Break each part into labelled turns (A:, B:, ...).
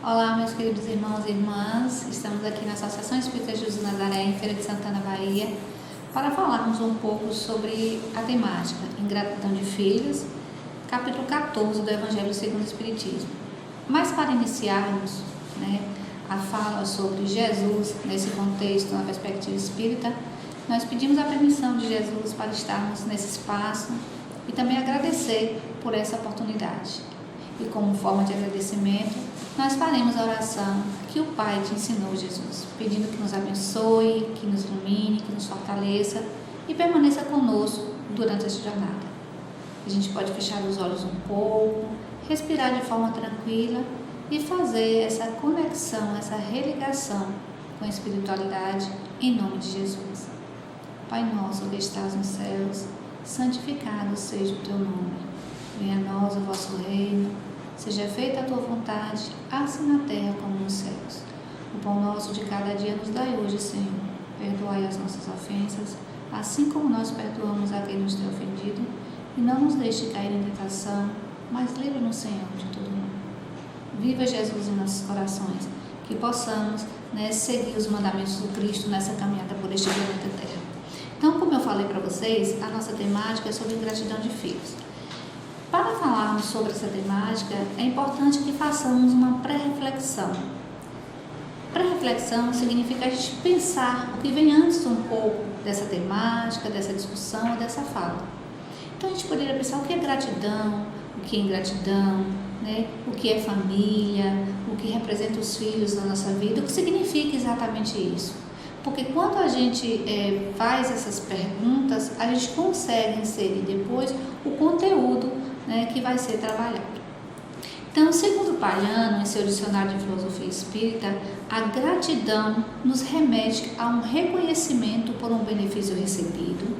A: Olá, meus queridos irmãos e irmãs, estamos aqui na Associação Espírita Jesus Nazaré, em Feira de Santana, Bahia, para falarmos um pouco sobre a temática Ingratidão de Filhos, capítulo 14 do Evangelho segundo o Espiritismo. Mas para iniciarmos a fala sobre Jesus, nesse contexto, na perspectiva espírita, nós pedimos a permissão de Jesus para estarmos nesse espaço e também agradecer por essa oportunidade. E como forma de agradecimento, nós faremos a oração que o Pai te ensinou, Jesus, pedindo que nos abençoe, que nos ilumine, que nos fortaleça e permaneça conosco durante esta jornada. A gente pode fechar os olhos um pouco, respirar de forma tranquila e fazer essa conexão, essa religação com a espiritualidade em nome de Jesus. Pai nosso que estás nos céus, santificado seja o teu nome. Venha a nós o vosso reino, seja feita a tua vontade, assim na terra como nos céus. O pão nosso de cada dia nos dai hoje, Senhor. Perdoai as nossas ofensas, assim como nós perdoamos a quem nos tem ofendido, e não nos deixe cair em tentação, mas livre-nos, Senhor, de todo mal. Viva Jesus em nossos corações, que possamos seguir os mandamentos do Cristo nessa caminhada por este planeta Terra. Então, como eu falei para vocês, a nossa temática é sobre ingratidão de filhos. Para falarmos sobre essa temática, é importante que façamos uma pré-reflexão. Pré-reflexão significa a gente pensar o que vem antes um pouco dessa temática, dessa discussão ou dessa fala. Então a gente poderia pensar o que é gratidão, o que é ingratidão, o que é família, o que representa os filhos na nossa vida, o que significa exatamente isso. Porque quando a gente faz essas perguntas, a gente consegue inserir depois o conteúdo que vai ser trabalhado. Então, segundo Palhano, em seu dicionário de filosofia espírita, a gratidão nos remete a um reconhecimento por um benefício recebido.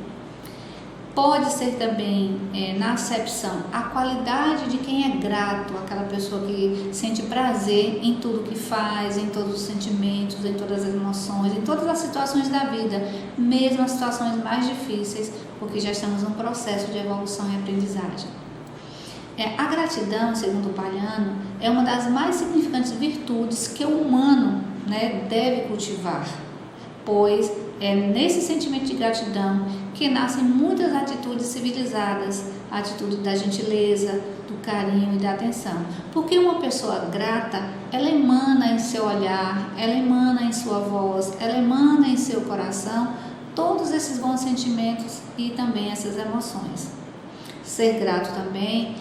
A: Pode ser também, na acepção, a qualidade de quem é grato, aquela pessoa que sente prazer em tudo que faz, em todos os sentimentos, em todas as emoções, em todas as situações da vida, mesmo as situações mais difíceis, porque já estamos num processo de evolução e aprendizagem. A gratidão, segundo Palhano, é uma das mais significantes virtudes que o humano deve cultivar, pois é nesse sentimento de gratidão que nascem muitas atitudes civilizadas, a atitude da gentileza, do carinho e da atenção. Porque uma pessoa grata, ela emana em seu olhar, ela emana em sua voz, ela emana em seu coração todos esses bons sentimentos e também essas emoções. Ser grato também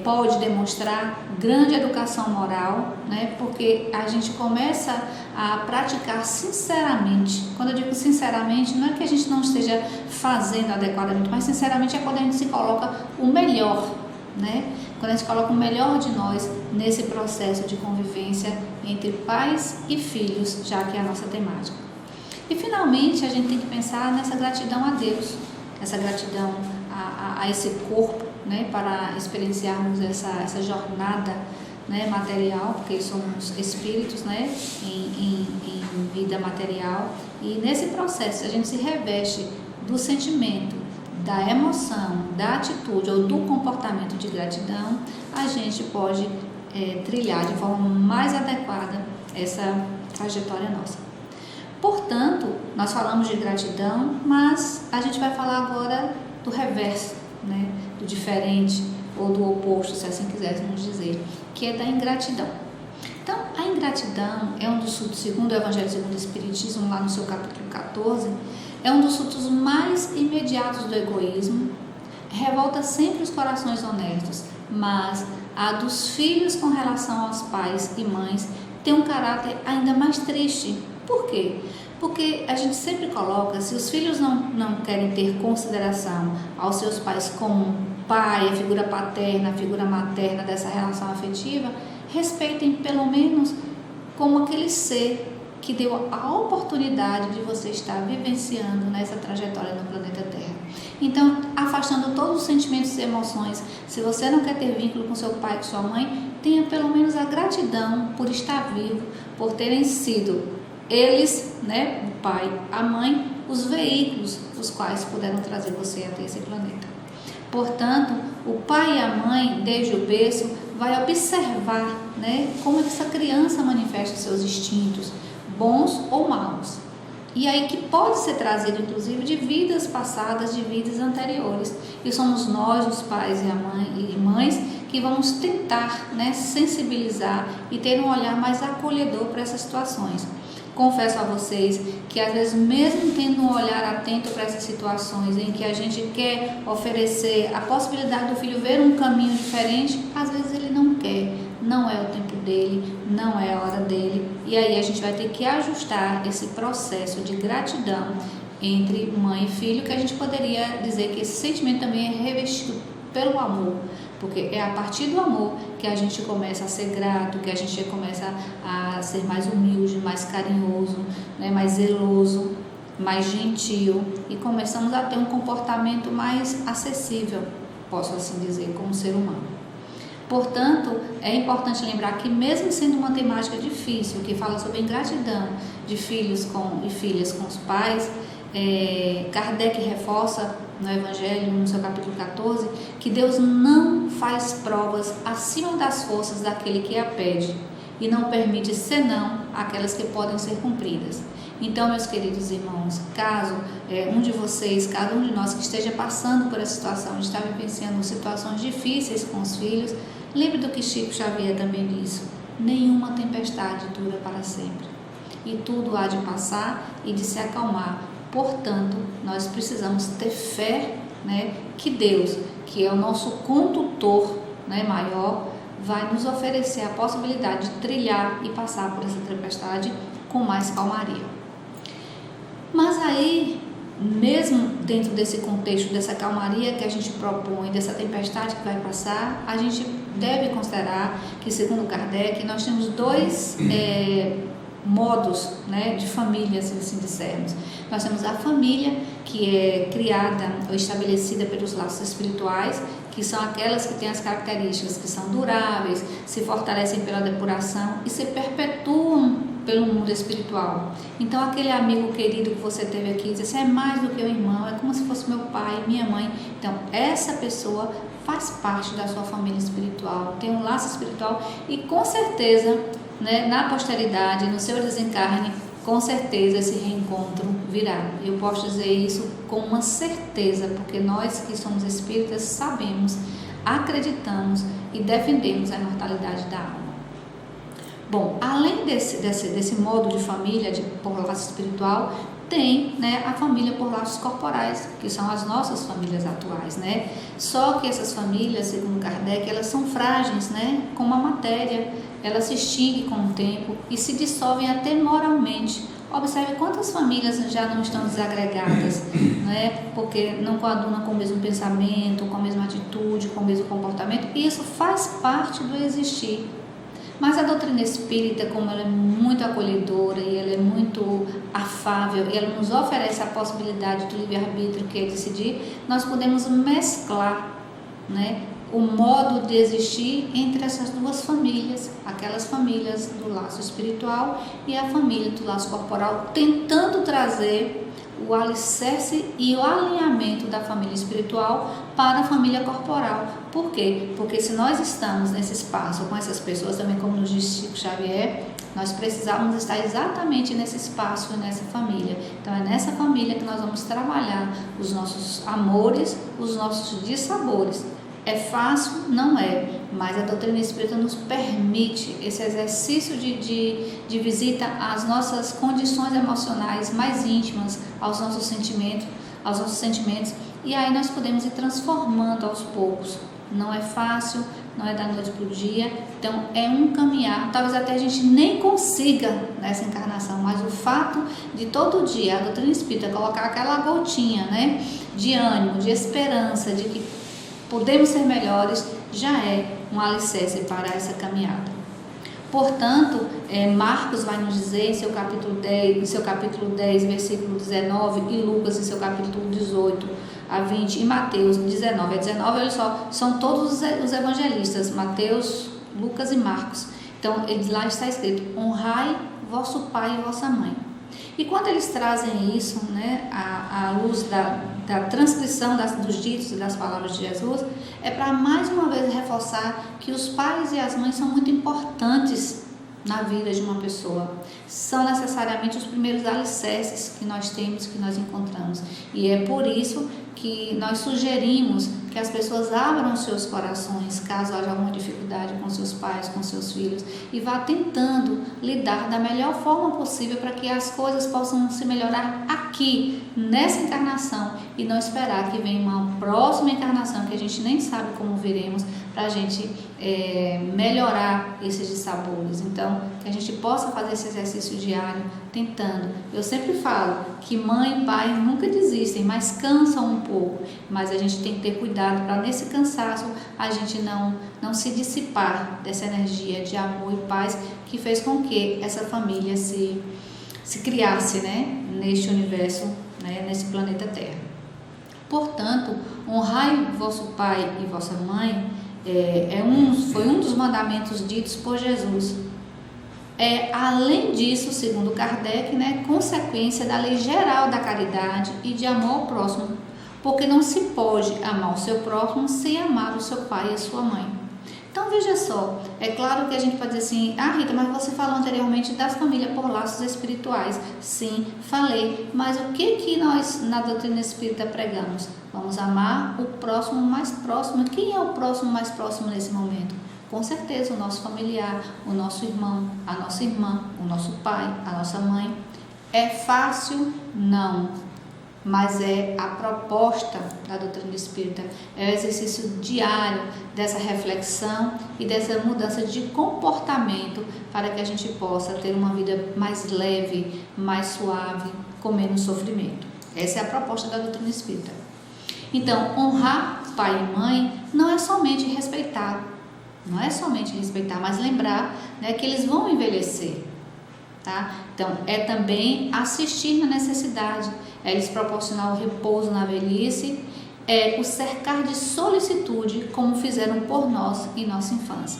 A: pode demonstrar grande educação moral, porque a gente começa a praticar sinceramente. Quando eu digo sinceramente, não é que a gente não esteja fazendo adequadamente, mas sinceramente é quando a gente se coloca o melhor, quando a gente coloca o melhor de nós nesse processo de convivência entre pais e filhos, já que é a nossa temática. E finalmente a gente tem que pensar nessa gratidão a Deus, essa gratidão a esse corpo, para experienciarmos essa jornada material, porque somos espíritos em vida material, e nesse processo a gente se reveste do sentimento, da emoção, da atitude ou do comportamento de gratidão, a gente pode trilhar de forma mais adequada essa trajetória nossa. Portanto, nós falamos de gratidão, mas a gente vai falar agora do reverso, do diferente ou do oposto, se assim quiséssemos dizer, que é da ingratidão. Então, a ingratidão é um dos frutos, segundo o Evangelho segundo o Espiritismo, lá no seu capítulo 14, é um dos frutos mais imediatos do egoísmo, revolta sempre os corações honestos, mas a dos filhos com relação aos pais e mães tem um caráter ainda mais triste. Por quê? Porque a gente sempre coloca, se os filhos não querem ter consideração aos seus pais como pai, a figura paterna, a figura materna dessa relação afetiva, respeitem pelo menos como aquele ser que deu a oportunidade de você estar vivenciando nessa trajetória no planeta Terra. Então, afastando todos os sentimentos e emoções, se você não quer ter vínculo com seu pai, com sua mãe, tenha pelo menos a gratidão por estar vivo, por terem sido eles, o pai, a mãe, os veículos os quais puderam trazer você até esse planeta. Portanto, o pai e a mãe, desde o berço, vai observar, né, como é que essa criança manifesta os seus instintos, bons ou maus. E aí que pode ser trazido, inclusive, de vidas passadas, de vidas anteriores. E somos nós, os pais e mães, que vamos tentar, né, sensibilizar e ter um olhar mais acolhedor para essas situações. Confesso a vocês que às vezes, mesmo tendo um olhar atento para essas situações em que a gente quer oferecer a possibilidade do filho ver um caminho diferente, às vezes ele não quer, não é o tempo dele, não é a hora dele, e aí a gente vai ter que ajustar esse processo de gratidão entre mãe e filho, que a gente poderia dizer que esse sentimento também é revestido pelo amor, porque é a partir do amor que a gente começa a ser grato, que a gente começa a ser mais humilde, mais carinhoso, né, mais zeloso, mais gentil, e começamos a ter um comportamento mais acessível, posso assim dizer, como ser humano. Portanto, é importante lembrar que, mesmo sendo uma temática difícil, que fala sobre a ingratidão de filhos e filhas com os pais, Kardec reforça no Evangelho, no seu capítulo 14, que Deus não faz provas acima das forças daquele que a pede e não permite senão aquelas que podem ser cumpridas. Então, meus queridos irmãos, caso um de vocês, cada um de nós que esteja passando por essa situação, está vivenciando situações difíceis com os filhos, lembre do que Chico Xavier também disse: nenhuma tempestade dura para sempre, e tudo há de passar e de se acalmar. Portanto, nós precisamos ter fé, né, que Deus, que é o nosso condutor, né, maior, vai nos oferecer a possibilidade de trilhar e passar por essa tempestade com mais calmaria. Mas aí, mesmo dentro desse contexto, dessa calmaria que a gente propõe, dessa tempestade que vai passar, a gente deve considerar que, segundo Kardec, nós temos dois modos, né, de família, se assim dissermos. Nós temos a família, que é criada ou estabelecida pelos laços espirituais, que são aquelas que têm as características que são duráveis, se fortalecem pela depuração e se perpetuam pelo mundo espiritual. Então, aquele amigo querido que você teve aqui, diz assim: é mais do que um irmão, é como se fosse meu pai, minha mãe. Então, essa pessoa faz parte da sua família espiritual, tem um laço espiritual e, com certeza, né, na posteridade, no seu desencarne, com certeza esse reencontro virá. Eu posso dizer isso com uma certeza, porque nós que somos espíritas sabemos, acreditamos e defendemos a imortalidade da alma. Bom, além desse modo de família por laço espiritual, tem, né, a família por laços corporais, que são as nossas famílias atuais, né? Só que essas famílias, segundo Kardec, elas são frágeis, né, como a matéria. Elas se extinguem com o tempo e se dissolvem até moralmente. Observe quantas famílias já não estão desagregadas, né? Porque não coadunam com o mesmo pensamento, com a mesma atitude, com o mesmo comportamento. E isso faz parte do existir. Mas a doutrina espírita, como ela é muito acolhedora e ela é muito afável e ela nos oferece a possibilidade do livre-arbítrio, que é decidir, nós podemos mesclar, né, o modo de existir entre essas duas famílias, aquelas famílias do laço espiritual e a família do laço corporal, tentando trazer o alicerce e o alinhamento da família espiritual para a família corporal. Por quê? Porque se nós estamos nesse espaço com essas pessoas, também como nos diz Chico Xavier, nós precisamos estar exatamente nesse espaço e nessa família. Então é nessa família que nós vamos trabalhar os nossos amores, os nossos dissabores. É fácil? Não é, mas a doutrina espírita nos permite esse exercício de visita às nossas condições emocionais mais íntimas, aos nossos sentimentos, e aí nós podemos ir transformando aos poucos. Não é fácil, não é da noite para o dia, então é um caminhar. Talvez até a gente nem consiga nessa encarnação, mas o fato de todo dia a doutrina espírita colocar aquela gotinha, né, de ânimo, de esperança, de que podemos ser melhores, já é um alicerce para essa caminhada. Portanto, Marcos vai nos dizer em seu capítulo 10, versículo 19, e Lucas em seu capítulo 18 a 20, e Mateus 19 a 19, olha só, são todos os evangelistas, Mateus, Lucas e Marcos. Então, lá está escrito: honrai vosso pai e vossa mãe. E quando eles trazem isso, né, à luz da transcrição dos ditos e das palavras de Jesus, é para mais uma vez reforçar que os pais e as mães são muito importantes na vida de uma pessoa. São necessariamente os primeiros alicerces que nós temos, que nós encontramos. E é por isso que nós sugerimos que as pessoas abram seus corações, caso haja alguma dificuldade com seus pais, com seus filhos, e vá tentando lidar da melhor forma possível para que as coisas possam se melhorar aqui, nessa encarnação, e não esperar que venha uma próxima encarnação que a gente nem sabe como veremos, para a gente melhorar esses dissabores. Então, que a gente possa fazer esse exercício diário, tentando. Eu sempre falo que mãe e pai nunca desistem, mas cansam um pouco, mas a gente tem que ter cuidado para nesse cansaço a gente não se dissipar dessa energia de amor e paz que fez com que essa família se criasse, né, neste universo, né, nesse planeta Terra. Portanto, honrai vosso pai e vossa mãe foi um dos mandamentos ditos por Jesus. Além disso, segundo Kardec, né, consequência da lei geral da caridade e de amor ao próximo, porque não se pode amar o seu próximo sem amar o seu pai e a sua mãe. Então veja só, é claro que a gente pode dizer assim, Rita, mas você falou anteriormente das famílias por laços espirituais. Sim, falei, mas o que nós na doutrina espírita pregamos? Vamos amar o próximo mais próximo. Quem é o próximo mais próximo nesse momento? Com certeza o nosso familiar, o nosso irmão, a nossa irmã, o nosso pai, a nossa mãe. É fácil? Não. Mas é a proposta da doutrina espírita, é o exercício diário dessa reflexão e dessa mudança de comportamento para que a gente possa ter uma vida mais leve, mais suave, com menos sofrimento. Essa é a proposta da doutrina espírita. Então, honrar pai e mãe não é somente respeitar, mas lembrar, né, que eles vão envelhecer. Tá? Então, é também assistir na necessidade, é lhes proporcionar o repouso na velhice, é o cercar de solicitude, como fizeram por nós em nossa infância.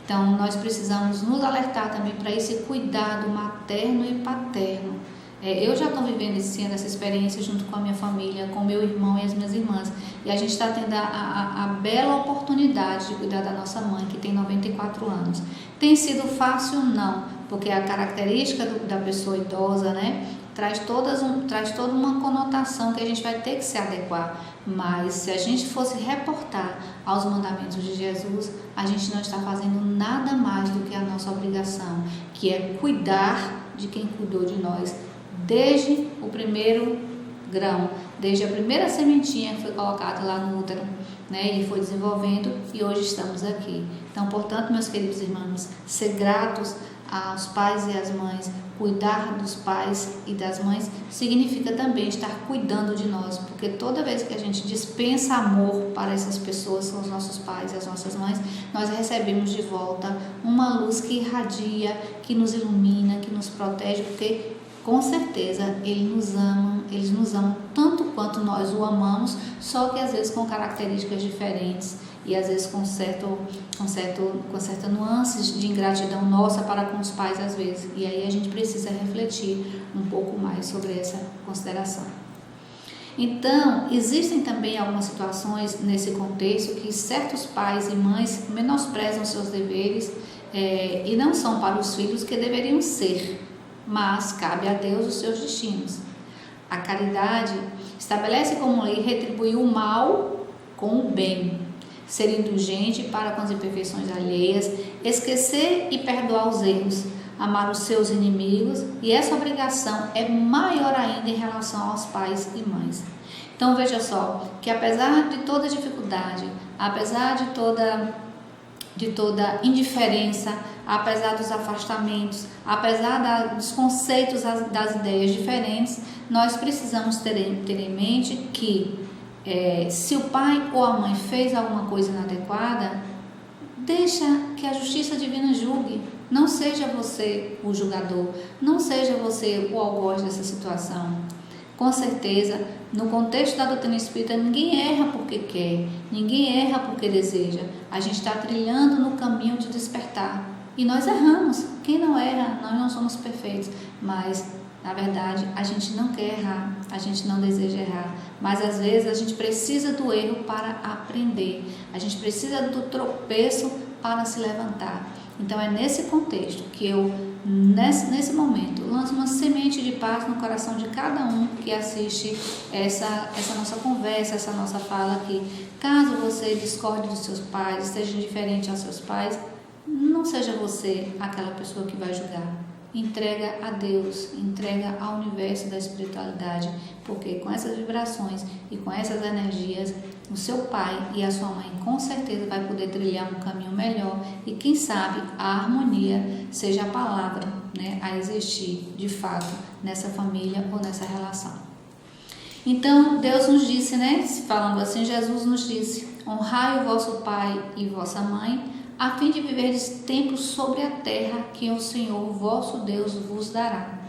A: Então, nós precisamos nos alertar também para esse cuidado materno e paterno. Eu já estou vivendo essa experiência junto com a minha família, com meu irmão e as minhas irmãs, e a gente está tendo a bela oportunidade de cuidar da nossa mãe, que tem 94 anos. Tem sido fácil? Não, porque a característica da pessoa idosa, né, traz toda uma conotação que a gente vai ter que se adequar, mas se a gente fosse reportar aos mandamentos de Jesus, a gente não está fazendo nada mais do que a nossa obrigação, que é cuidar de quem cuidou de nós, desde o primeiro grão, desde a primeira sementinha que foi colocada lá no útero, né, e foi desenvolvendo, e hoje estamos aqui. Então, portanto, meus queridos irmãos, ser gratos aos pais e às mães, cuidar dos pais e das mães, significa também estar cuidando de nós, porque toda vez que a gente dispensa amor para essas pessoas, são os nossos pais e as nossas mães, nós recebemos de volta uma luz que irradia, que nos ilumina, que nos protege, porque com certeza eles nos amam tanto quanto nós o amamos, só que às vezes com características diferentes e às vezes com certa nuances de ingratidão nossa para com os pais às vezes. E aí a gente precisa refletir um pouco mais sobre essa consideração. Então, existem também algumas situações nesse contexto que certos pais e mães menosprezam seus deveres e não são para os filhos que deveriam ser, mas cabe a Deus os seus destinos. A caridade estabelece como lei retribuir o mal com o bem, ser indulgente para com as imperfeições alheias, esquecer e perdoar os erros, amar os seus inimigos, e essa obrigação é maior ainda em relação aos pais e mães. Então veja só, que apesar de toda dificuldade, apesar de toda indiferença, apesar dos afastamentos, apesar dos conceitos, das ideias diferentes, nós precisamos ter em mente que se o pai ou a mãe fez alguma coisa inadequada, deixa que a justiça divina julgue. Não seja você o julgador, não seja você o algoz dessa situação. Com certeza, no contexto da doutrina espírita, ninguém erra porque quer, ninguém erra porque deseja. A gente está trilhando no caminho de despertar. E nós erramos. Quem não erra, nós não somos perfeitos. Mas Na verdade, a gente não quer errar, a gente não deseja errar, mas às vezes a gente precisa do erro para aprender, a gente precisa do tropeço para se levantar. Então é nesse contexto que eu, nesse momento, lanço uma semente de paz no coração de cada um que assiste essa nossa conversa, essa nossa fala aqui. Caso você discorde dos seus pais, seja indiferente aos seus pais, não seja você aquela pessoa que vai julgar. Entrega a Deus, entrega ao universo da espiritualidade, porque com essas vibrações e com essas energias, o seu pai e a sua mãe com certeza vai poder trilhar um caminho melhor e quem sabe a harmonia seja a palavra, né, a existir de fato nessa família ou nessa relação. Então Deus nos disse, né, falando assim, Jesus nos disse: honrai o vosso pai e vossa mãe, a fim de viveres tempos sobre a terra que o Senhor vosso Deus vos dará.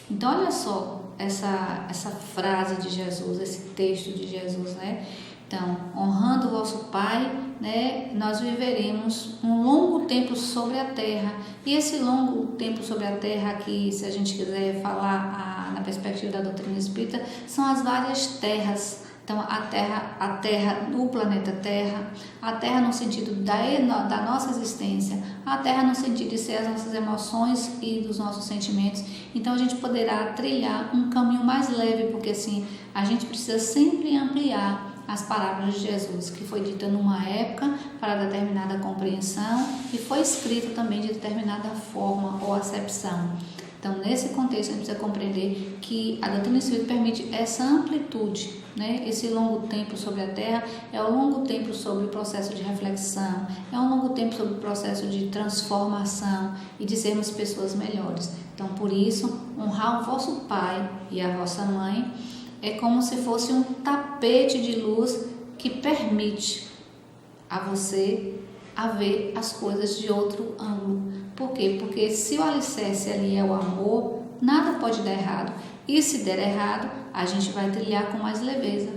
A: Então olha só essa frase de Jesus, esse texto de Jesus, né? Então, honrando o vosso pai, né, nós viveremos um longo tempo sobre a terra. E esse longo tempo sobre a terra aqui, se a gente quiser falar na perspectiva da doutrina espírita, são as várias terras. Então, a terra do planeta Terra, a terra no sentido da nossa existência, a terra no sentido de ser as nossas emoções e dos nossos sentimentos. Então, a gente poderá trilhar um caminho mais leve, porque assim, a gente precisa sempre ampliar as palavras de Jesus, que foi dita numa época para determinada compreensão e foi escrito também de determinada forma ou acepção. Então, nesse contexto, a gente precisa compreender que a doutrina espírita permite essa amplitude, né? Esse longo tempo sobre a Terra é um longo tempo sobre o processo de reflexão, é um longo tempo sobre o processo de transformação e de sermos pessoas melhores. Então, por isso, honrar o vosso pai e a vossa mãe é como se fosse um tapete de luz que permite a você a ver as coisas de outro ângulo. Por quê? Porque se o alicerce ali é o amor, nada pode dar errado. E se der errado, a gente vai trilhar com mais leveza.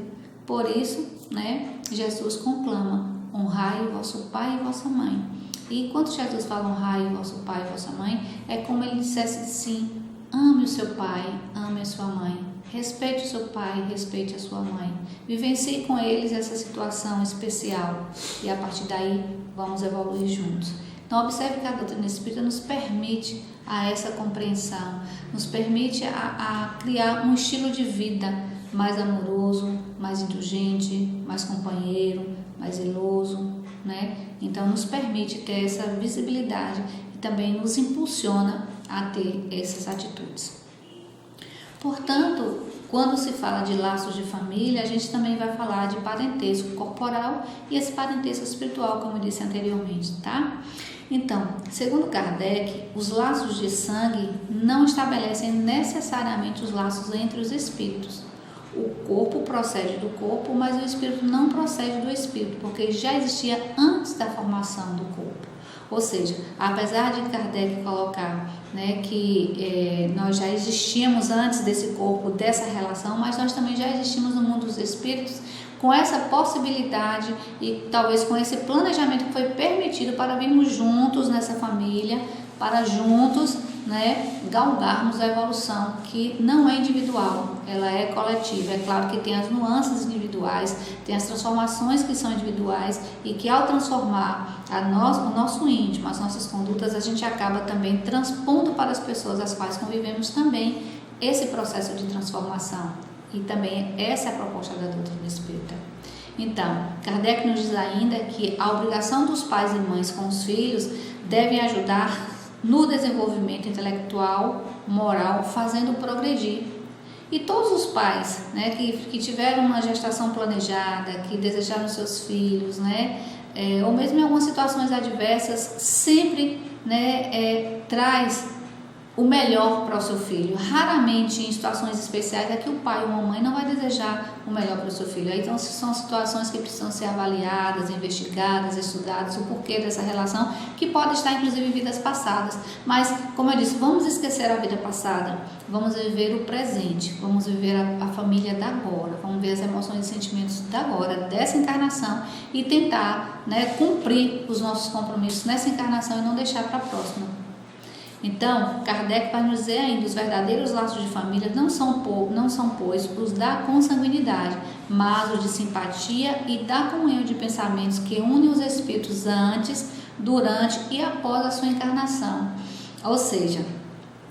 A: Por isso, né, Jesus conclama: honrai o vosso pai e vossa mãe. E enquanto Jesus fala honrai o vosso pai e vossa mãe, é como ele dissesse assim: ame o seu pai, ame a sua mãe. Respeite o seu pai, respeite a sua mãe. Vivencie com eles essa situação especial. E a partir daí, vamos evoluir juntos. Então, observe que a doutrina espírita nos permite a essa compreensão, nos permite a criar um estilo de vida mais amoroso, mais indulgente, mais companheiro, mais zeloso, né? Então, nos permite ter essa visibilidade e também nos impulsiona a ter essas atitudes. Portanto, quando se fala de laços de família, a gente também vai falar de parentesco corporal e esse parentesco espiritual, como eu disse anteriormente, tá? Então, segundo Kardec, os laços de sangue não estabelecem necessariamente os laços entre os espíritos. O corpo procede do corpo, mas o espírito não procede do espírito, porque já existia antes da formação do corpo. Ou seja, apesar de Kardec colocar, né, que nós já existíamos antes desse corpo, dessa relação, mas nós também já existimos no mundo dos espíritos com essa possibilidade e talvez com esse planejamento que foi permitido para virmos juntos nessa família, para juntos, né, galgarmos a evolução que não é individual, ela é coletiva. É claro que tem as nuances individuais, tem as transformações que são individuais e que ao transformar o nosso íntimo, as nossas condutas, a gente acaba também transpondo para as pessoas às quais convivemos também esse processo de transformação. E também essa é a proposta da doutrina espírita. Então, Kardec nos diz ainda que a obrigação dos pais e mães com os filhos devem ajudar no desenvolvimento intelectual, moral, fazendo progredir. E todos os pais, né, que tiveram uma gestação planejada, que desejaram seus filhos, né, ou mesmo em algumas situações adversas, sempre, né, traz o melhor para o seu filho. Raramente em situações especiais é que o pai ou a mãe não vai desejar o melhor para o seu filho. Então são situações que precisam ser avaliadas, investigadas, estudadas, o porquê dessa relação, que pode estar inclusive em vidas passadas. Mas, como eu disse, vamos esquecer a vida passada, vamos viver o presente, vamos viver a família da agora, vamos ver as emoções e sentimentos da agora, dessa encarnação e tentar, né, cumprir os nossos compromissos nessa encarnação e não deixar para a próxima. Então, Kardec vai nos dizer ainda, os verdadeiros laços de família não são, pois, os da consanguinidade, mas os de simpatia e da comunhão de pensamentos que unem os espíritos antes, durante e após a sua encarnação. Ou seja,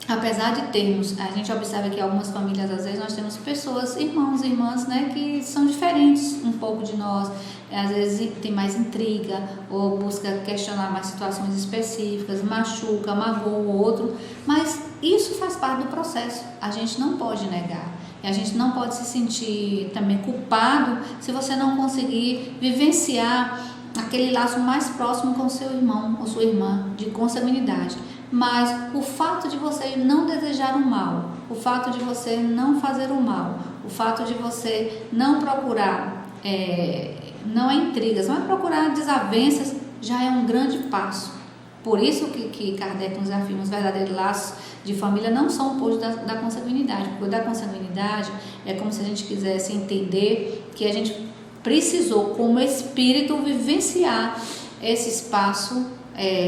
A: apesar de termos, a gente observa que algumas famílias, às vezes nós temos pessoas, irmãos e irmãs, né, que são diferentes um pouco de nós, às vezes tem mais intriga ou busca questionar mais situações específicas, machuca, magoa o outro, mas isso faz parte do processo, a gente não pode negar. E a gente não pode se sentir também culpado se você não conseguir vivenciar aquele laço mais próximo com seu irmão ou sua irmã de consanguinidade. Mas o fato de você não desejar o mal, o fato de você não fazer o mal, o fato de você não procurar, não é intrigas, mas procurar desavenças, já é um grande passo. Por isso que Kardec nos afirma, os verdadeiros laços de família não são opostos da consanguinidade, porque da consanguinidade é como se a gente quisesse entender que a gente precisou, como espírito, vivenciar esse espaço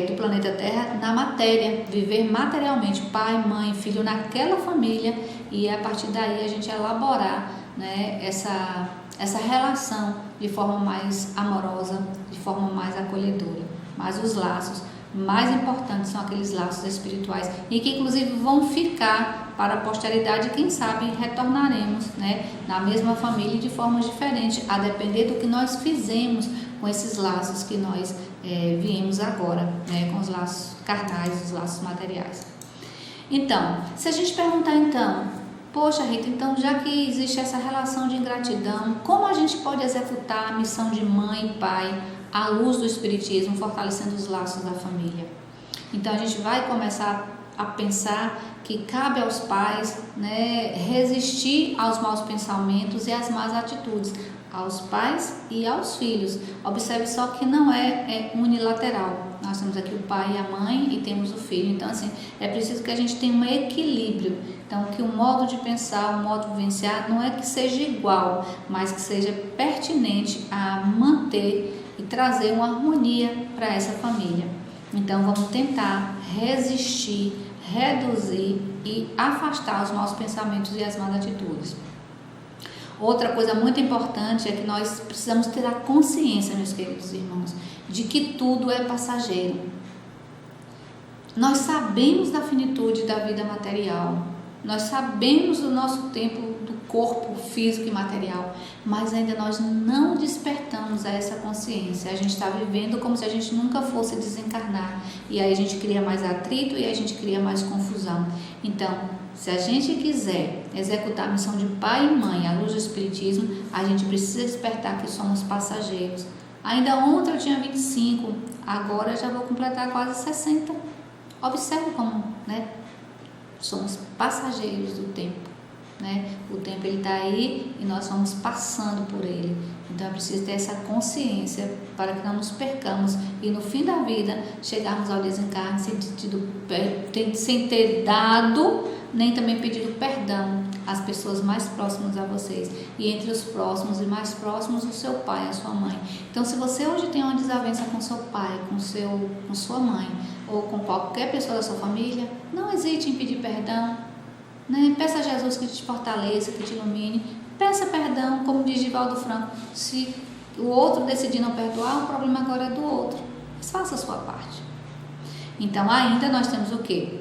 A: do planeta Terra na matéria, viver materialmente, pai, mãe, filho naquela família, e a partir daí a gente elaborar, né, essa relação de forma mais amorosa, de forma mais acolhedora. Mas os laços mais importantes são aqueles laços espirituais e que inclusive vão ficar para a posteridade, quem sabe retornaremos, né, na mesma família de formas diferentes, a depender do que nós fizemos com esses laços que nós viemos agora, né, com os laços carnais, os laços materiais. Então, se a gente perguntar então, poxa Rita, então já que existe essa relação de ingratidão, como a gente pode executar a missão de mãe e pai à luz do Espiritismo, fortalecendo os laços da família? Então a gente vai começar a pensar que cabe aos pais, né, resistir aos maus pensamentos e às más atitudes, aos pais e aos filhos. Observe só que não é unilateral. Nós temos aqui o pai e a mãe e temos o filho. Então, assim, é preciso que a gente tenha um equilíbrio. Então, que o modo de pensar, o modo de vivenciar, não é que seja igual, mas que seja pertinente a manter e trazer uma harmonia para essa família. Então, vamos tentar resistir, reduzir e afastar os maus pensamentos e as más atitudes. Outra coisa muito importante é que nós precisamos ter a consciência, meus queridos irmãos, de que tudo é passageiro. Nós sabemos da finitude da vida material, nós sabemos do nosso tempo do corpo físico e material, mas ainda nós não despertamos a essa consciência. A gente está vivendo como se a gente nunca fosse desencarnar, e aí a gente cria mais atrito e aí a gente cria mais confusão. Então, se a gente quiser executar a missão de pai e mãe à luz do Espiritismo, a gente precisa despertar que somos passageiros. Ainda ontem eu tinha 25, agora já vou completar quase 60. Observe como, né, somos passageiros do tempo, né? O tempo ele está aí e nós vamos passando por ele. Então é preciso ter essa consciência para que não nos percamos e no fim da vida chegarmos ao desencarne sem ter dado nem também pedido perdão às pessoas mais próximas a vocês, e entre os próximos e mais próximos, o seu pai, a sua mãe. Então, se você hoje tem uma desavença com seu pai, com sua mãe, ou com qualquer pessoa da sua família, não hesite em pedir perdão, né? Peça a Jesus que te fortaleça, que te ilumine, peça perdão, como diz Divaldo Franco, se o outro decidir não perdoar, o problema agora é do outro, mas faça a sua parte. Então, ainda nós temos o quê?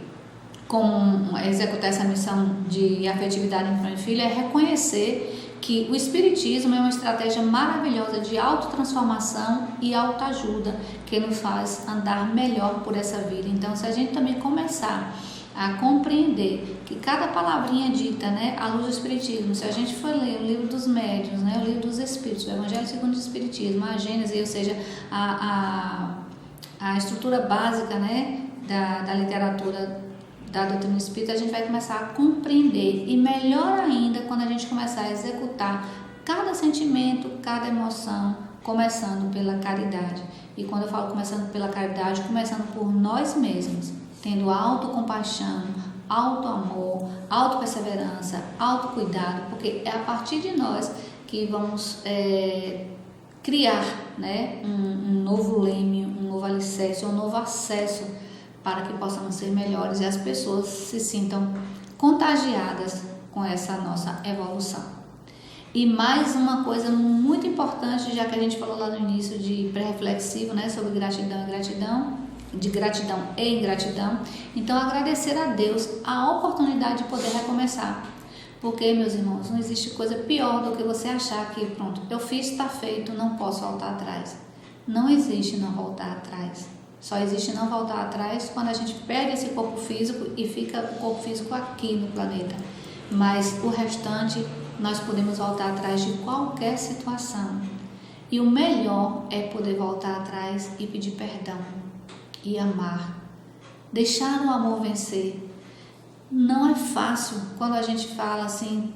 A: Como executar essa missão de afetividade entre mãe e filho, é reconhecer que o Espiritismo é uma estratégia maravilhosa de autotransformação e autoajuda, que nos faz andar melhor por essa vida. Então, se a gente também começar a compreender que cada palavrinha dita, né, à luz do Espiritismo, se a gente for ler o livro dos médiuns, né, o livro dos Espíritos, o Evangelho segundo o Espiritismo, a Gênese, ou seja, a estrutura básica, né, da literatura da doutrina espírita, a gente vai começar a compreender, e melhor ainda quando a gente começar a executar cada sentimento, cada emoção, começando pela caridade. E quando eu falo começando pela caridade, começando por nós mesmos, tendo autocompaixão, autoamor, autoperseverança, autocuidado, porque é a partir de nós que vamos criar, né, um novo leme, um novo alicerce, um novo acesso para que possamos ser melhores e as pessoas se sintam contagiadas com essa nossa evolução. E mais uma coisa muito importante, já que a gente falou lá no início de pré-reflexivo, né, sobre gratidão e gratidão, de gratidão e ingratidão. Então, agradecer a Deus a oportunidade de poder recomeçar. Porque, meus irmãos, não existe coisa pior do que você achar que, pronto, eu fiz, está feito, não posso voltar atrás. Não existe não voltar atrás. Só existe não voltar atrás quando a gente perde esse corpo físico e fica o corpo físico aqui no planeta. Mas o restante, nós podemos voltar atrás de qualquer situação. E o melhor é poder voltar atrás e pedir perdão. E amar, deixar o amor vencer. Não é fácil quando a gente fala assim,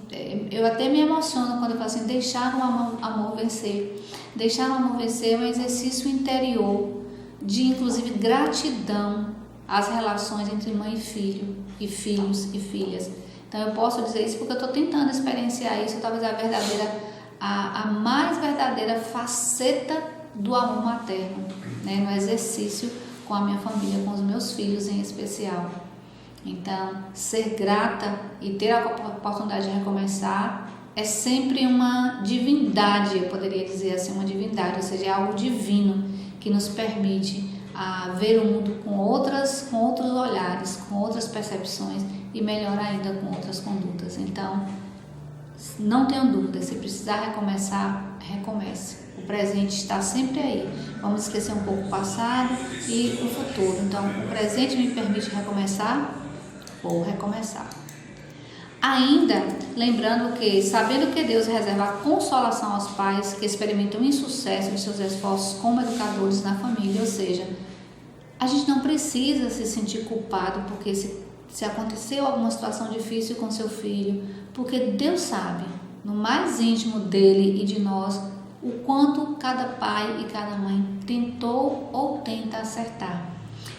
A: eu até me emociono quando eu falo assim, deixar o amor vencer. Deixar o amor vencer é um exercício interior de inclusive gratidão às relações entre mãe e filho, e filhos e filhas. Então eu posso dizer isso porque eu estou tentando experienciar isso, talvez a mais verdadeira faceta do amor materno, né, no exercício com a minha família, com os meus filhos em especial. Então, ser grata e ter a oportunidade de recomeçar é sempre uma divindade, eu poderia dizer assim, uma divindade, ou seja, é algo divino que nos permite ver o mundo com outros olhares, com outras percepções e melhor ainda com outras condutas. Então, não tenham dúvida, se precisar recomeçar, recomece. O presente está sempre aí. Vamos esquecer um pouco o passado e o futuro. Então, o presente me permite recomeçar, vou recomeçar. Ainda lembrando que, sabendo que Deus reserva consolação aos pais que experimentam insucesso em seus esforços como educadores na família, ou seja, a gente não precisa se sentir culpado porque se aconteceu alguma situação difícil com seu filho, porque Deus sabe, no mais íntimo dele e de nós, o quanto cada pai e cada mãe tentou ou tenta acertar.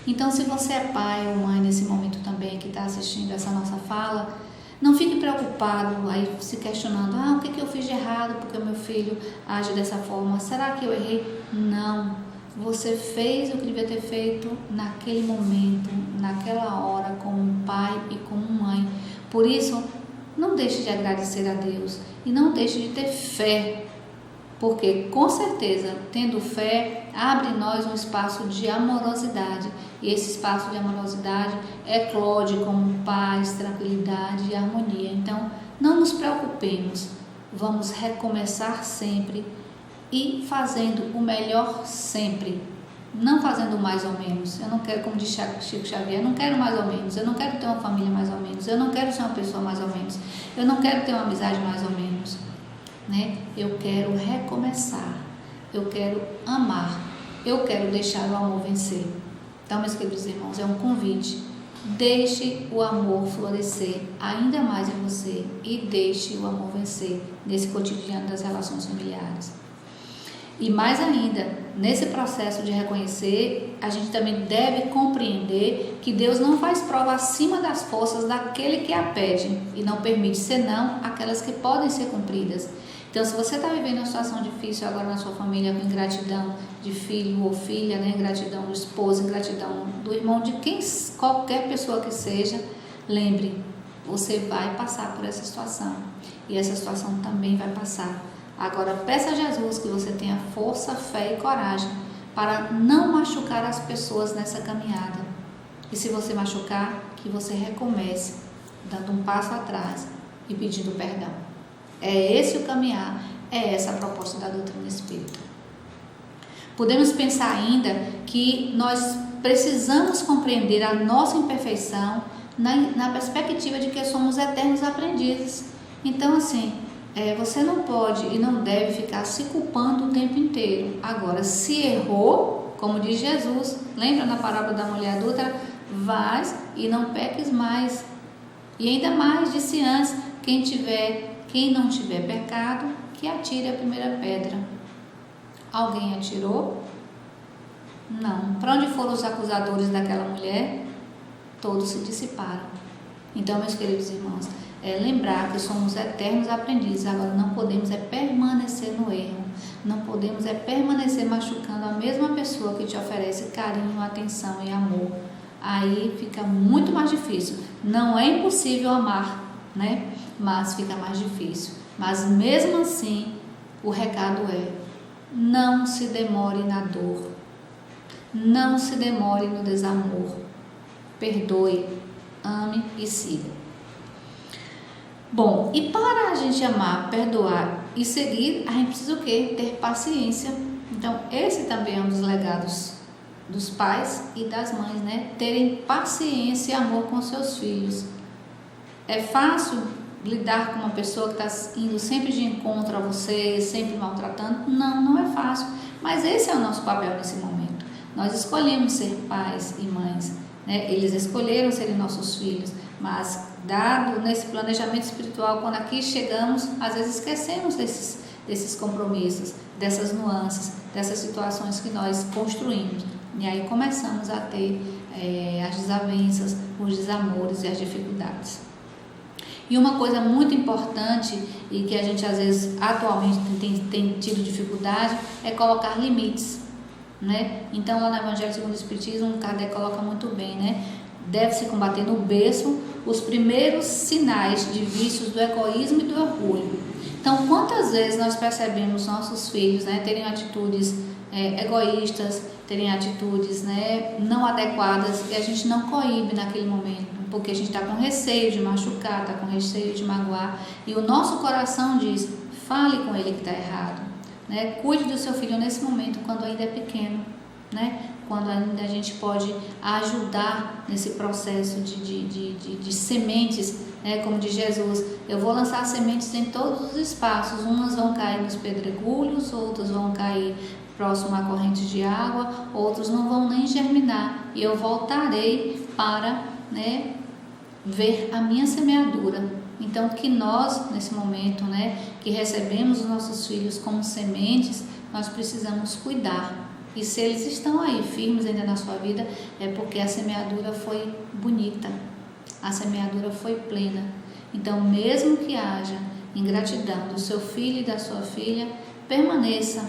A: Então, se você é pai ou mãe nesse momento também que está assistindo essa nossa fala, não fique preocupado aí se questionando, o que eu fiz de errado porque o meu filho age dessa forma, será que eu errei? Não, você fez o que devia ter feito naquele momento, naquela hora, como pai e como mãe. Por isso, não deixe de agradecer a Deus e não deixe de ter fé, porque com certeza, tendo fé, abre em nós um espaço de amorosidade, e esse espaço de amorosidade eclode como paz, tranquilidade e harmonia. Então, não nos preocupemos, vamos recomeçar sempre e fazendo o melhor sempre, não fazendo mais ou menos. Eu não quero, como diz Chico Xavier, eu não quero mais ou menos, eu não quero ter uma família mais ou menos, eu não quero ser uma pessoa mais ou menos, eu não quero ter uma amizade mais ou menos. Né? Eu quero recomeçar, eu quero amar, eu quero deixar o amor vencer. Então, meus queridos irmãos, é um convite, deixe o amor florescer ainda mais em você e deixe o amor vencer nesse cotidiano das relações familiares. E mais ainda, nesse processo de reconhecer, a gente também deve compreender que Deus não faz prova acima das forças daquele que a pede e não permite senão aquelas que podem ser cumpridas. Então, se você está vivendo uma situação difícil agora na sua família, com ingratidão de filho ou filha, né? Ingratidão do esposo, ingratidão do irmão, de qualquer pessoa que seja, lembre, você vai passar por essa situação e essa situação também vai passar. Agora, peça a Jesus que você tenha força, fé e coragem para não machucar as pessoas nessa caminhada. E se você machucar, que você recomece, dando um passo atrás e pedindo perdão. É esse o caminhar, é essa a proposta da doutrina espírita. Podemos pensar ainda que nós precisamos compreender a nossa imperfeição na perspectiva de que somos eternos aprendizes. Então, assim, você não pode e não deve ficar se culpando o tempo inteiro. Agora, se errou, como diz Jesus, lembra na parábola da mulher adúltera? Vais e não peques mais. E ainda mais, disse antes, quem não tiver pecado, que atire a primeira pedra. Alguém atirou? Não. Para onde foram os acusadores daquela mulher? Todos se dissiparam. Então, meus queridos irmãos, lembrar que somos eternos aprendizes. Agora, não podemos permanecer no erro. Não podemos permanecer machucando a mesma pessoa que te oferece carinho, atenção e amor. aí fica muito mais difícil. Não é impossível amar, né? Mas fica mais difícil. Mas mesmo assim, o recado é: não se demore na dor, não se demore no desamor, perdoe, ame e siga. Bom, e para a gente amar, perdoar e seguir, a gente precisa o quê? Ter paciência. Então, esse também é um dos legados dos pais e das mães, né? Terem paciência e amor com seus filhos. É fácil lidar com uma pessoa que está indo sempre de encontro a você, sempre maltratando? Não, não é fácil. Mas esse é o nosso papel nesse momento. Nós escolhemos ser pais e mães, né? Eles escolheram serem nossos filhos, mas dado nesse planejamento espiritual, quando aqui chegamos, às vezes esquecemos desses compromissos, dessas nuances, dessas situações que nós construímos. E aí começamos a ter as desavenças, os desamores e as dificuldades. E uma coisa muito importante e que a gente às vezes atualmente tem tido dificuldade é colocar limites, né? Então lá no Evangelho segundo o Espiritismo, Kardec coloca muito bem, né? Deve-se combater no berço os primeiros sinais de vícios do egoísmo e do orgulho. Então, quantas vezes nós percebemos nossos filhos, né, terem atitudes egoístas, terem atitudes, né, não adequadas, e a gente não coíbe naquele momento, porque a gente está com receio de machucar, está com receio de magoar, e o nosso coração diz: fale com ele que está errado, né? Cuide do seu filho nesse momento, quando ainda é pequeno, né? Quando ainda a gente pode ajudar nesse processo de sementes, né? Como diz Jesus: eu vou lançar sementes em todos os espaços, umas vão cair nos pedregulhos, outras vão cair próximo a correntes de água, outros não vão nem germinar, e eu voltarei para, né, ver a minha semeadura. Então, que nós, nesse momento, né, que recebemos os nossos filhos como sementes, nós precisamos cuidar. E se eles estão aí firmes ainda na sua vida, é porque a semeadura foi bonita, a semeadura foi plena. Então, mesmo que haja ingratidão do seu filho e da sua filha, permaneça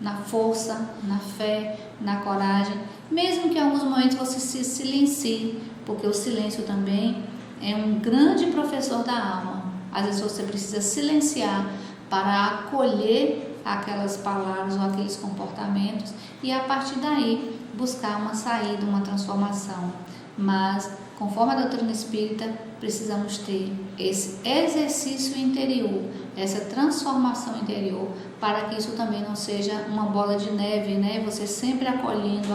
A: na força, na fé, na coragem, mesmo que em alguns momentos você se silencie, porque o silêncio também é um grande professor da alma. Às vezes você precisa silenciar para acolher aquelas palavras ou aqueles comportamentos e a partir daí buscar uma saída, uma transformação. Mas, conforme a doutrina espírita, precisamos ter esse exercício interior, essa transformação interior, para que isso também não seja uma bola de neve, né? Você sempre acolhendo,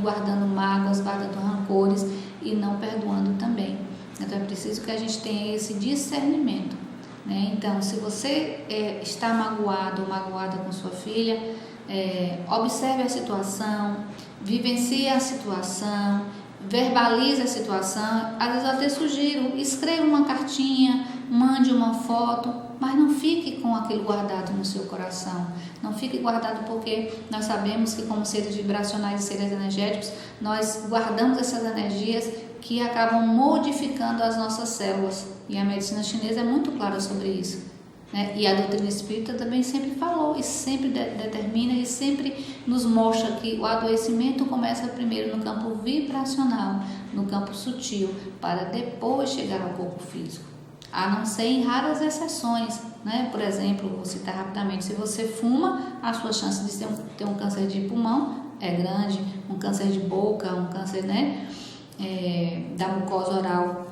A: guardando mágoas, guardando rancores e não perdoando também. Então é preciso que a gente tenha esse discernimento, né? Então, se você está magoado ou magoada com sua filha, observe a situação, vivencie a situação, verbalize a situação. Às vezes eu até sugiro: escreva uma cartinha, mande uma foto, mas não fique com aquilo guardado no seu coração. Não fique guardado, porque nós sabemos que, como seres vibracionais e seres energéticos, nós guardamos essas energias que acabam modificando as nossas células. E a medicina chinesa é muito clara sobre isso, né? E a doutrina espírita também sempre falou e sempre determina e sempre nos mostra que o adoecimento começa primeiro no campo vibracional, no campo sutil, para depois chegar ao corpo físico. A não ser em raras exceções, né? Por exemplo, vou citar rapidamente: se você fuma, a sua chance de ter um câncer de pulmão é grande, um câncer de boca, um câncer, né, da mucosa oral.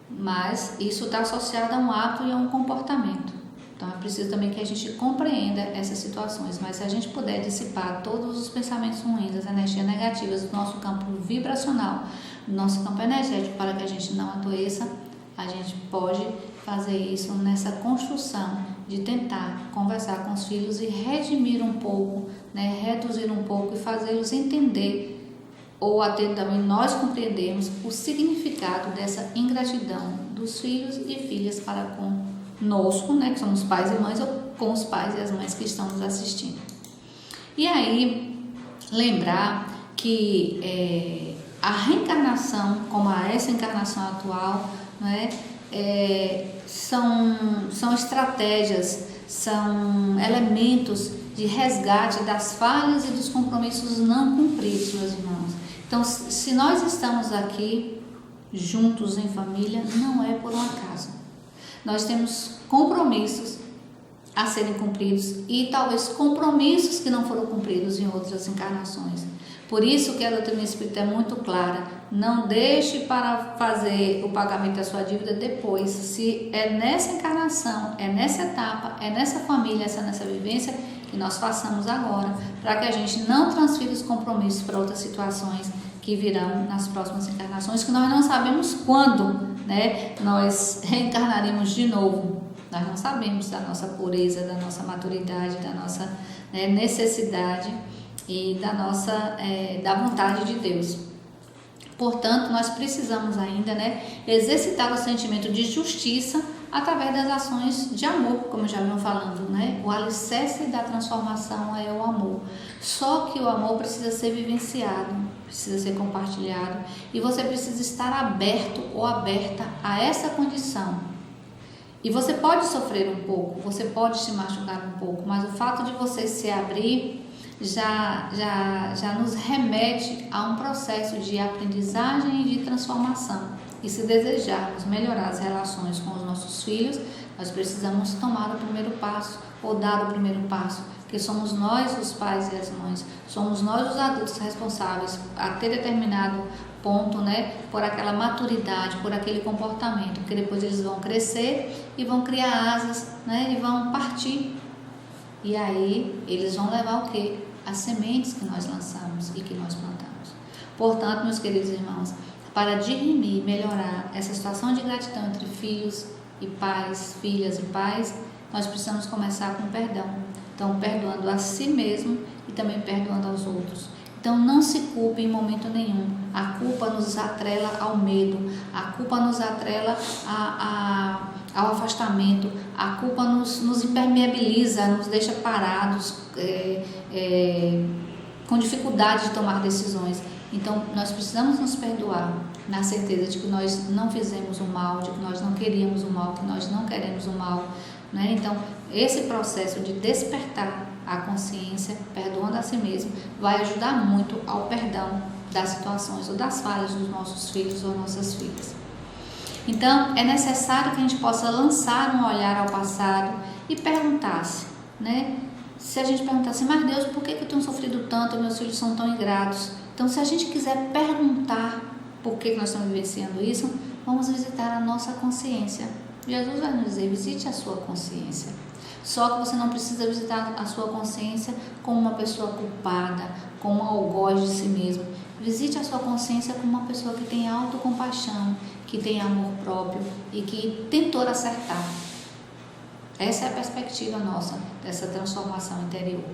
A: Mas isso está associado a um ato e a um comportamento. Então é preciso também que a gente compreenda essas situações. Mas se a gente puder dissipar todos os pensamentos ruins, as energias negativas do nosso campo vibracional, do nosso campo energético, para que a gente não adoeça, a gente pode fazer isso nessa construção de tentar conversar com os filhos e redimir um pouco, né, reduzir um pouco e fazê-los entender, ou até também nós compreendermos o significado dessa ingratidão dos filhos e filhas para conosco, né, que somos pais e mães, ou com os pais e as mães que estão nos assistindo. E aí, lembrar que a reencarnação, como essa encarnação atual, né, são estratégias, são elementos de resgate das falhas e dos compromissos não cumpridos, meus irmãos. Então, se nós estamos aqui juntos em família, não é por um acaso. Nós temos compromissos a serem cumpridos e talvez compromissos que não foram cumpridos em outras encarnações. Por isso que a doutrina espírita é muito clara: não deixe para fazer o pagamento da sua dívida depois. Se é nessa encarnação, é nessa etapa, é nessa família, é nessa vivência, que nós façamos agora, para que a gente não transfira os compromissos para outras situações que virão nas próximas encarnações, que nós não sabemos quando, né, nós reencarnaremos de novo. Nós não sabemos da nossa pureza, da nossa maturidade, da nossa necessidade e da vontade de Deus. Portanto, nós precisamos ainda, exercitar o sentimento de justiça através das ações de amor, como já venho falando, O alicerce da transformação é o amor. Só que o amor precisa ser vivenciado, precisa ser compartilhado, e você precisa estar aberto ou aberta a essa condição. E você pode sofrer um pouco, você pode se machucar um pouco, mas o fato de você se abrir já nos remete a um processo de aprendizagem e de transformação. E se desejarmos melhorar as relações com os nossos filhos, nós precisamos tomar o primeiro passo ou dar o primeiro passo, porque somos nós os pais e as mães, somos nós os adultos responsáveis a ter determinado ponto, por aquela maturidade, por aquele comportamento, porque depois eles vão crescer e vão criar asas, e vão partir. E aí eles vão levar o quê? As sementes que nós lançamos e que nós plantamos. Portanto, meus queridos irmãos, para dirimir e melhorar essa situação de gratidão entre filhos e pais, filhas e pais, nós precisamos começar com perdão. Então, perdoando a si mesmo e também perdoando aos outros. Então, não se culpe em momento nenhum. A culpa nos atrela ao medo, a culpa nos atrela ao afastamento, a culpa nos impermeabiliza, nos deixa parados, com dificuldade de tomar decisões. Então, nós precisamos nos perdoar, na certeza de que nós não fizemos o mal, de que nós não queríamos o mal, que nós não queremos o mal. Então, esse processo de despertar a consciência, perdoando a si mesmo, vai ajudar muito ao perdão das situações ou das falhas dos nossos filhos ou nossas filhas. Então, é necessário que a gente possa lançar um olhar ao passado e perguntar-se, Se a gente perguntasse, mas Deus, por que eu tenho sofrido tanto, meus filhos são tão ingratos? Então, se a gente quiser perguntar por que nós estamos vivenciando isso, vamos visitar a nossa consciência. Jesus vai nos dizer, visite a sua consciência. Só que você não precisa visitar a sua consciência como uma pessoa culpada, como um algoz de si mesmo. Visite a sua consciência como uma pessoa que tem autocompaixão, que tem amor próprio e que tentou acertar. Essa é a perspectiva nossa dessa transformação interior,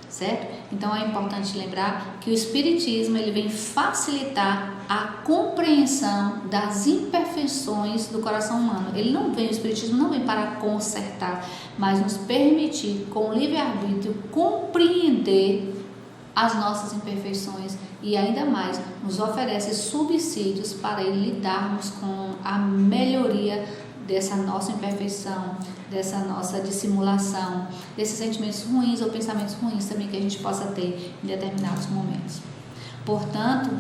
A: certo? Então é importante lembrar que o Espiritismo ele vem facilitar a compreensão das imperfeições do coração humano. O Espiritismo não vem para consertar, mas nos permitir, com livre-arbítrio, compreender as nossas imperfeições e ainda mais nos oferece subsídios para lidarmos com a melhoria dessa nossa imperfeição, dessa nossa dissimulação, desses sentimentos ruins ou pensamentos ruins também que a gente possa ter em determinados momentos. Portanto,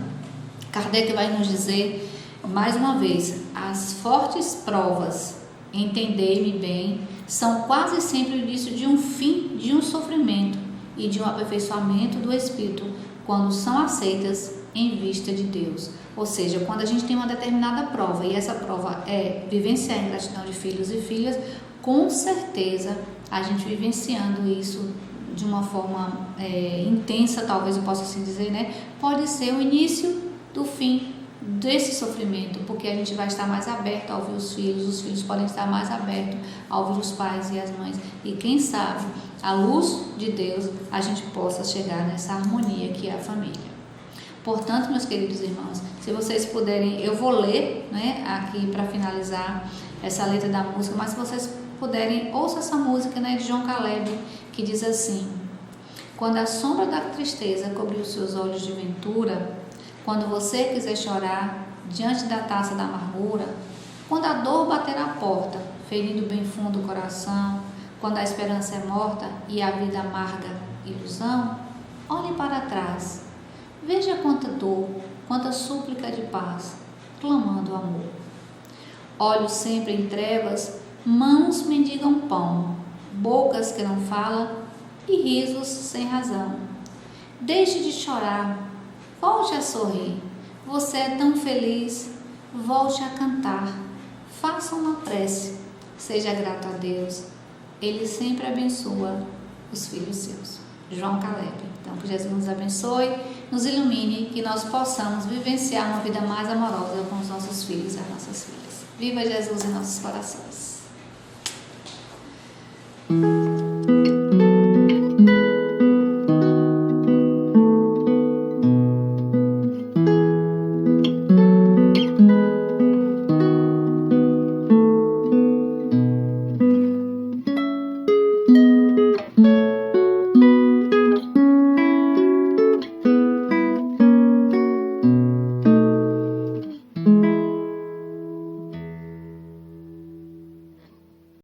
A: Kardec vai nos dizer, mais uma vez, as fortes provas, entendei-me bem, são quase sempre o início de um fim de um sofrimento e de um aperfeiçoamento do espírito, quando são aceitas em vista de Deus. Ou seja, quando a gente tem uma determinada prova, e essa prova é vivenciar a ingratidão de filhos e filhas, com certeza a gente vivenciando isso de uma forma intensa, talvez eu possa assim dizer, pode ser o início do fim desse sofrimento, porque a gente vai estar mais aberto a ouvir os filhos podem estar mais abertos a ouvir os pais e as mães, e quem sabe, à luz de Deus, a gente possa chegar nessa harmonia que é a família. Portanto, meus queridos irmãos, se vocês puderem, eu vou ler aqui para finalizar essa letra da música, mas se vocês puderem, ouça essa música de João Caleb, que diz assim: quando a sombra da tristeza cobrir os seus olhos de ventura, quando você quiser chorar diante da taça da amargura, quando a dor bater à porta, ferindo bem fundo o coração, quando a esperança é morta e a vida amarga ilusão, olhe para trás, veja quanta dor, quanto a súplica de paz, clamando amor. Olhos sempre em trevas, mãos mendigam pão, bocas que não falam e risos sem razão. Deixe de chorar, volte a sorrir. Você é tão feliz, volte a cantar. Faça uma prece, seja grato a Deus. Ele sempre abençoa os filhos seus. João Caleb. Então, que Jesus nos abençoe, nos ilumine, que nós possamos vivenciar uma vida mais amorosa com os nossos filhos e as nossas filhas. Viva Jesus em nossos corações.